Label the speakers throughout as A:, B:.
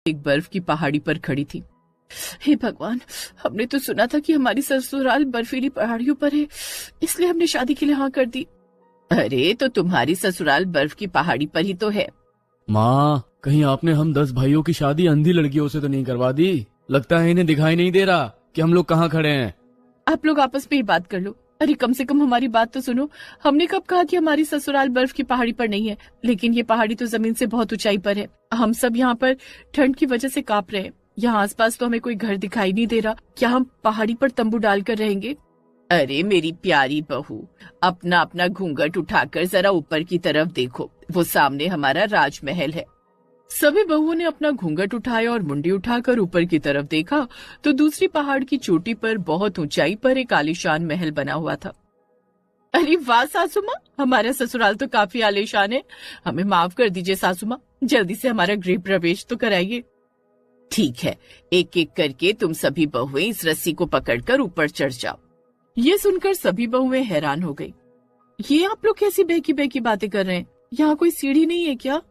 A: एक बर्फ की पहाड़ी पर खड़ी थी। हे भगवान, हमने तो सुना था कि हमारी ससुराल बर्फीली पहाड़ियों पर है, इसलिए हमने शादी के लिए हाँ कर दी। अरे तो तुम्हारी ससुराल बर्फ की पहाड़ी पर ही तो है।
B: माँ, कहीं आपने हम 10 भाइयों की शादी अंधी लड़कियों से तो नहीं करवा दी? लगता है इन्हें दिखाई नहीं दे रहा कि हम लोग कहाँ खड़े हैं।
A: आप लोग आपस में ही बात कर लो। अरे कम से कम हमारी बात तो सुनो। हमने कब कहा कि हमारी ससुराल बर्फ की पहाड़ी पर नहीं है? लेकिन ये पहाड़ी तो जमीन से बहुत ऊंचाई पर है। हम सब यहाँ पर ठंड की वजह से कांप रहे हैं। यहाँ आसपास तो हमें कोई घर दिखाई नहीं दे रहा। क्या हम पहाड़ी पर तंबू डालकर रहेंगे? अरे मेरी प्यारी बहू, अपना अपना घूंघट उठाकर जरा ऊपर की तरफ देखो, वो सामने हमारा राजमहल है। सभी बहुओं ने अपना घूंघट उठाया और मुंडी उठाकर ऊपर की तरफ देखा तो दूसरी पहाड़ की चोटी पर बहुत ऊंचाई पर एक आलीशान महल बना हुआ था। अरे वाह सासू माँ, हमारा ससुराल तो काफी आलीशान है। हमें माफ कर दीजिए सासू माँ, जल्दी से हमारा गृह प्रवेश तो कराइए। ठीक है, एक एक करके तुम सभी बहुएं इस रस्सी को पकड़कर ऊपर चढ़ जाओ। ये सुनकर सभी बहुएं हैरान हो गई। ये आप लोग कैसी बहकी बहकी बातें कर रहे हैं? यहाँ कोई सीढ़ी नहीं है क्या?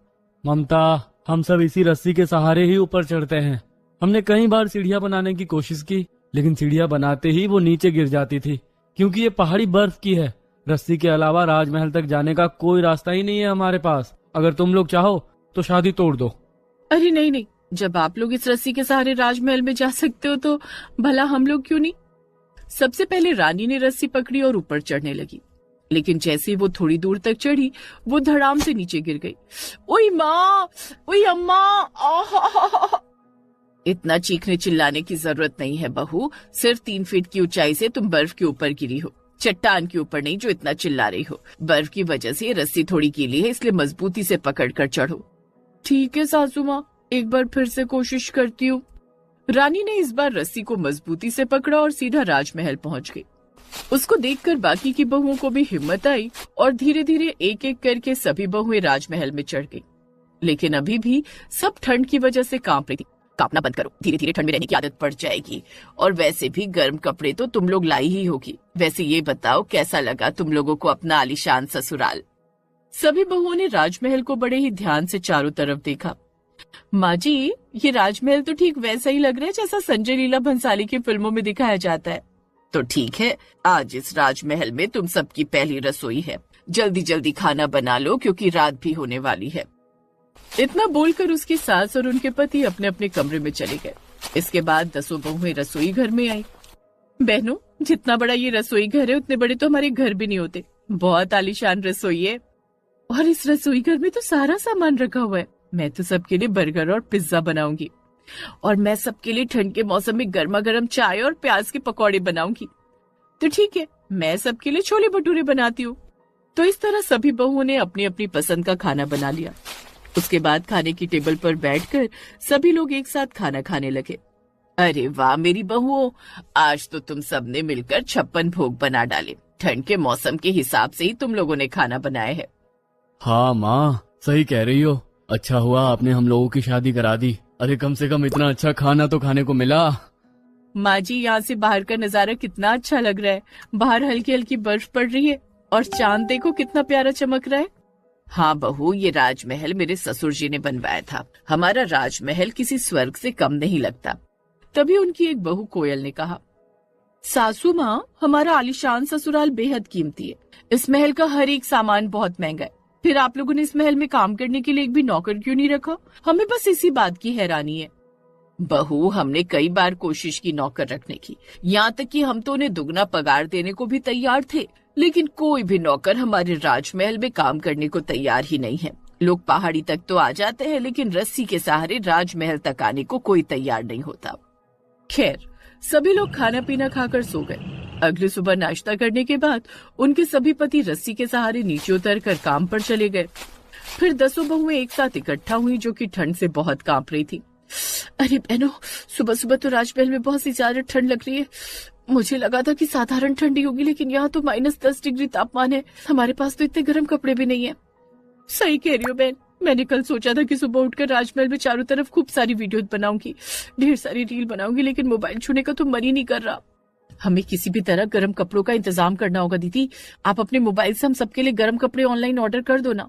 B: ममता, हम सब इसी रस्सी के सहारे ही ऊपर चढ़ते हैं। हमने कई बार सीढ़ियाँ बनाने की कोशिश की, लेकिन सीढ़ियाँ बनाते ही वो नीचे गिर जाती थी, क्योंकि ये पहाड़ी बर्फ की है। रस्सी के अलावा राजमहल तक जाने का कोई रास्ता ही नहीं है हमारे पास। अगर तुम लोग चाहो तो शादी तोड़ दो।
A: अरे नहीं नहीं, जब आप लोग इस रस्सी के सहारे राजमहल में जा सकते हो तो भला हम लोग क्यों नहीं? सबसे पहले रानी ने रस्सी पकड़ी और ऊपर चढ़ने लगी, लेकिन जैसे वो थोड़ी दूर तक चढ़ी वो धड़ाम से नीचे गिर गई। ओई माँ, ओई अम्मा, आहा! इतना चीखने चिल्लाने की जरूरत नहीं है बहू। सिर्फ 3 फीट की ऊंचाई से तुम बर्फ के ऊपर गिरी हो, चट्टान के ऊपर नहीं जो इतना चिल्ला रही हो। बर्फ की वजह से रस्सी थोड़ी गीली है, इसलिए मजबूती से पकड़कर चढ़ो। ठीक है सासू माँ, एक बार फिर से कोशिश करती हूँ। रानी ने इस बार रस्सी को मजबूती से पकड़ा और सीधा राजमहल पहुंच गई। उसको देखकर बाकी की बहुओं को भी हिम्मत आई और धीरे धीरे एक एक करके सभी बहुएं राजमहल में चढ़ गई। लेकिन अभी भी सब ठंड की वजह से कांप रही थी। कांपना बंद करो, धीरे धीरे ठंड में रहने की आदत पड़ जाएगी। और वैसे भी गर्म कपड़े तो तुम लोग लाई ही होगी। वैसे ये बताओ, कैसा लगा तुम लोगों को अपना आलीशान ससुराल? सभी बहुओं ने राजमहल को बड़े ही ध्यान से चारों तरफ देखा। माँ जी, ये राजमहल तो ठीक वैसा ही लग रहा है जैसा संजय लीला भंसाली की फिल्मों में दिखाया जाता है। तो ठीक है, आज इस राजमहल में तुम सबकी पहली रसोई है। जल्दी जल्दी खाना बना लो क्योंकि रात भी होने वाली है। इतना बोलकर उसकी सास और उनके पति अपने अपने कमरे में चले गए। इसके बाद 10 बहुएं रसोई घर में आई। बहनों, जितना बड़ा ये रसोई घर है उतने बड़े तो हमारे घर भी नहीं होते। बहुत आलीशान रसोई है और इस रसोई घर में तो सारा सामान रखा हुआ है। मैं तो सबके लिए बर्गर और पिज्जा बनाऊंगी और मैं सबके लिए ठंड के मौसम में गर्मा गर्म चाय और प्याज के पकौड़े बनाऊंगी। तो ठीक है, मैं सबके लिए छोले भटूरे बनाती हूँ। तो इस तरह सभी बहुओं ने अपनी अपनी पसंद का खाना बना लिया। उसके बाद खाने की टेबल पर बैठकर सभी लोग एक साथ खाना खाने लगे। अरे वाह मेरी बहुओं, आज तो तुम सबने मिलकर 56 भोग बना डाले। ठंड के मौसम के हिसाब से ही तुम लोगों ने खाना बनाया है।
B: हाँ माँ, सही कह रही हो। अच्छा हुआ आपने हम लोगों की शादी करा दी। अरे कम से कम इतना अच्छा खाना तो खाने को मिला।
A: माँ जी, यहाँ से बाहर का नजारा कितना अच्छा लग रहा है। बाहर हल्की हल्की बर्फ पड़ रही है और चांद देखो कितना प्यारा चमक रहा है। हाँ बहू, ये राजमहल मेरे ससुर जी ने बनवाया था। हमारा राजमहल किसी स्वर्ग से कम नहीं लगता। तभी उनकी एक बहू कोयल ने कहा, सासू माँ, हमारा आलीशान ससुराल बेहद कीमती है। इस महल का हर एक सामान बहुत महंगा है। फिर आप लोगों ने इस महल में काम करने के लिए एक भी नौकर क्यों नहीं रखा? हमें बस इसी बात की हैरानी है। बहू, हमने कई बार कोशिश की नौकर रखने की, यहाँ तक कि हम तो उन्हें दुगना पगार देने को भी तैयार थे, लेकिन कोई भी नौकर हमारे राजमहल में काम करने को तैयार ही नहीं है। लोग पहाड़ी तक तो आ जाते हैं, लेकिन रस्सी के सहारे राजमहल तक आने को कोई तैयार नहीं होता। खैर, सभी लोग खाना पीना खाकर सो गए। अगली सुबह नाश्ता करने के बाद उनके सभी पति रस्सी के सहारे नीचे उतरकर काम पर चले गए। फिर 10 बहुएं एक साथ इकट्ठा हुई जो कि ठंड से बहुत कांप रही थी। अरे बहनों, सुबह सुबह तो राजमहल में बहुत सी ज्यादा ठंड लग रही है। मुझे लगा था कि साधारण ठंडी होगी, लेकिन यहाँ तो -10 डिग्री तापमान है। हमारे पास तो इतने गर्म कपड़े भी नहीं है। सही कह रही हो बहन, मैंने कल सोचा था कि सुबह उठकर राजमहल में चारों तरफ खूब सारी वीडियो बनाऊंगी, ढेर सारी रील बनाऊंगी, लेकिन मोबाइल छूने का तो मन ही नहीं कर रहा। हमें किसी भी तरह गर्म कपड़ों का इंतजाम करना होगा। दीदी, आप अपने मोबाइल से हम सबके लिए गर्म कपड़े ऑनलाइन ऑर्डर कर दो ना।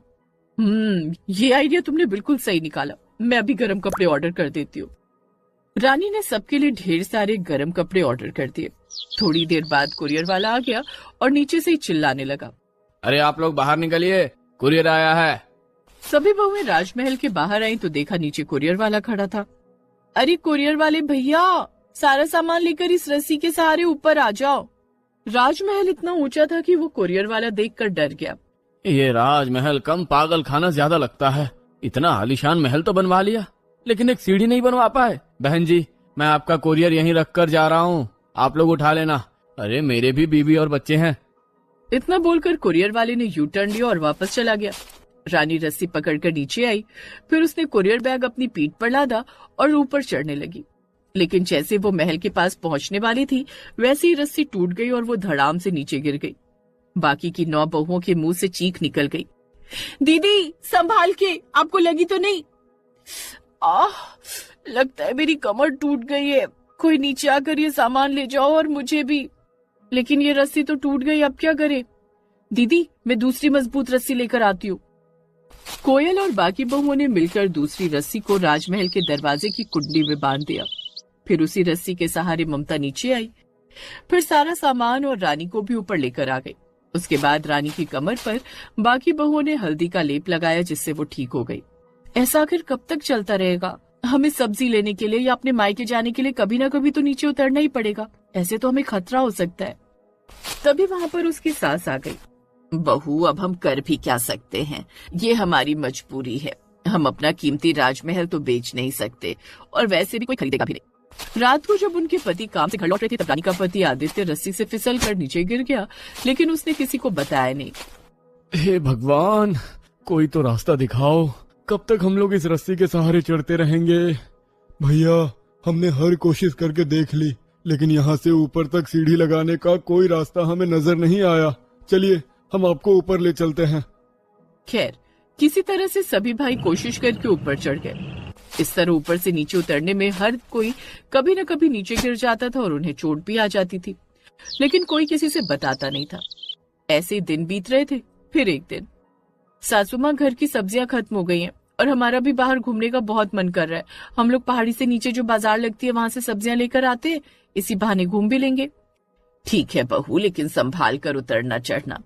A: ये आइडिया तुमने बिल्कुल सही निकाला। मैं अभी गर्म कपड़े ऑर्डर कर देती हूँ। रानी ने सबके लिए ढेर सारे गर्म कपड़े ऑर्डर कर दिए। थोड़ी देर बाद कुरियर वाला आ गया और नीचे से ही चिल्लाने लगा,
B: अरे आप लोग बाहर निकलिए, कुरियर आया है।
A: सभी बहुएं राजमहल के बाहर आई तो देखा नीचे कुरियर वाला खड़ा था। अरे कुरियर वाले भैया, सारा सामान लेकर इस रस्सी के सहारे ऊपर आ जाओ। राजमहल इतना ऊंचा था कि वो कुरियर वाला देखकर डर गया।
B: ये राजमहल कम पागल खाना ज्यादा लगता है। इतना आलीशान महल तो बनवा लिया, लेकिन एक सीढ़ी नहीं बनवा पाए। बहन जी, मैं आपका कुरियर यहीं रख कर जा रहा हूँ, आप लोग उठा लेना। अरे मेरे भी बीवी और बच्चे हैं।
A: इतना बोलकर कुरियर वाले ने यू टर्न लिया और वापस चला गया। रानी रस्सी पकड़कर नीचे आई, फिर उसने कुरियर बैग अपनी पीठ पर लादा और ऊपर चढ़ने लगी। लेकिन जैसे वो महल के पास पहुंचने वाली थी, वैसे ही रस्सी टूट गई और वो धड़ाम से नीचे गिर गई। बाकी की 9 बहुओं के मुंह से चीख निकल गई, दीदी संभाल के, आपको लगी तो नहीं? लगता है मेरी कमर टूट गई है। कोई नीचे आकर ये सामान ले जाओ और मुझे भी। लेकिन ये रस्सी तो टूट गई, अब क्या करे? दीदी, मैं दूसरी मजबूत रस्सी लेकर आती हूँ। कोयल और बाकी बहुओं ने मिलकर दूसरी रस्सी को राजमहल के दरवाजे की कुंडी में बांध दिया। फिर उसी रस्सी के सहारे ममता नीचे आई, फिर सारा सामान और रानी को भी ऊपर लेकर आ गई। उसके बाद रानी की कमर पर बाकी बहुओं ने हल्दी का लेप लगाया, जिससे वो ठीक हो गई। ऐसा आखिर कब तक चलता रहेगा? हमें सब्जी लेने के लिए या अपने मायके जाने के लिए कभी ना कभी तो नीचे उतरना ही पड़ेगा। ऐसे तो हमें खतरा हो सकता है। तभी वहां पर उसकी सास आ गई। बहू, अब हम कर भी क्या सकते हैं? ये हमारी मजबूरी है। हम अपना कीमती राजमहल तो बेच नहीं सकते, और वैसे भी कोई खरीदेगा भी नहीं। रात को जब उनके पति काम से घर लौट रहे थे, तब रानी का पति आदित्य रस्सी से फिसल कर नीचे गिर गया, लेकिन उसने किसी को बताया नहीं।
B: हे भगवान, कोई तो रास्ता दिखाओ। कब तक हम लोग इस रस्सी के सहारे चढ़ते रहेंगे?
C: भैया, हमने हर कोशिश करके देख ली, लेकिन यहाँ से ऊपर तक सीढ़ी लगाने का कोई रास्ता हमें नजर नहीं आया। चलिए, हम आपको ऊपर ले चलते हैं।
A: खैर, किसी तरह से सभी भाई कोशिश करके ऊपर चढ़ गए। इस तरह ऊपर से नीचे उतरने में हर कोई कभी न कभी नीचे गिर जाता था और उन्हें चोट भी आ जाती थी, लेकिन कोई किसी से बताता नहीं था। ऐसे दिन बीत रहे थे। फिर एक दिन, सासू माँ, घर की सब्जियां खत्म हो गई हैं और हमारा भी बाहर घूमने का बहुत मन कर रहा है। हम लोग पहाड़ी से नीचे जो बाजार लगती है, वहां से सब्जियां लेकर आते हैं, इसी बहाने घूम भी लेंगे। ठीक है बहू, लेकिन संभाल कर उतरना चढ़ना।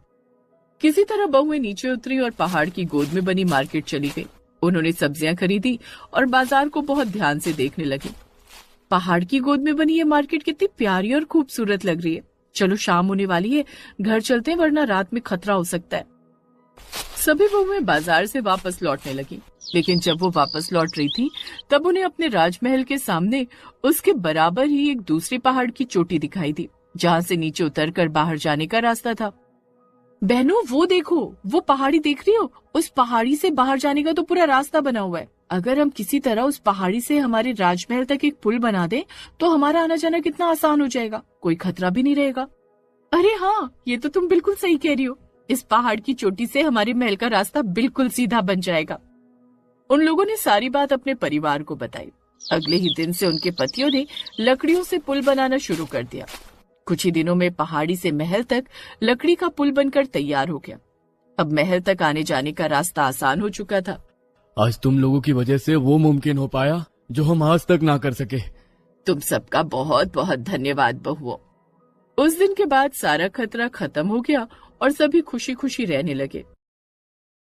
A: किसी तरह बहुएं नीचे उतरी और पहाड़ की गोद में बनी मार्केट चली गई। उन्होंने सब्जियां खरीदी और बाजार को बहुत ध्यान से देखने लगी। पहाड़ की गोद में बनी ये मार्केट कितनी प्यारी और खूबसूरत लग रही है। चलो, शाम होने वाली है, घर चलते हैं, वरना रात में खतरा हो सकता है। सभी बहुएं बाजार से वापस लौटने लगी, लेकिन जब वो वापस लौट रही थी, तब उन्हें अपने राजमहल के सामने उसके बराबर ही एक दूसरी पहाड़ की चोटी दिखाई दी, जहां से नीचे उतरकर बाहर जाने का रास्ता था। बहनों, वो देखो, वो पहाड़ी देख रही हो? उस पहाड़ी से बाहर जाने का तो पूरा रास्ता बना हुआ है। अगर हम किसी तरह उस पहाड़ी से हमारे राजमहल तक एक पुल बना दें, तो हमारा आना जाना कितना आसान हो जाएगा, कोई खतरा भी नहीं रहेगा। अरे हाँ, ये तो तुम बिल्कुल सही कह रही हो। इस पहाड़ की चोटी से हमारे महल का रास्ता बिल्कुल सीधा बन जाएगा। उन लोगों ने सारी बात अपने परिवार को बताई। अगले ही दिन से उनके पतियों ने लकड़ियों से पुल बनाना शुरू कर दिया। कुछ ही दिनों में पहाड़ी से महल तक लकड़ी का पुल बनकर तैयार हो गया। अब महल तक आने जाने का रास्ता आसान हो चुका था।
B: आज तुम लोगों की वजह से वो मुमकिन हो पाया जो हम आज तक ना कर सके।
A: तुम सबका बहुत बहुत धन्यवाद बहुओं। उस दिन के बाद सारा खतरा खत्म हो गया और सभी खुशी खुशी रहने लगे।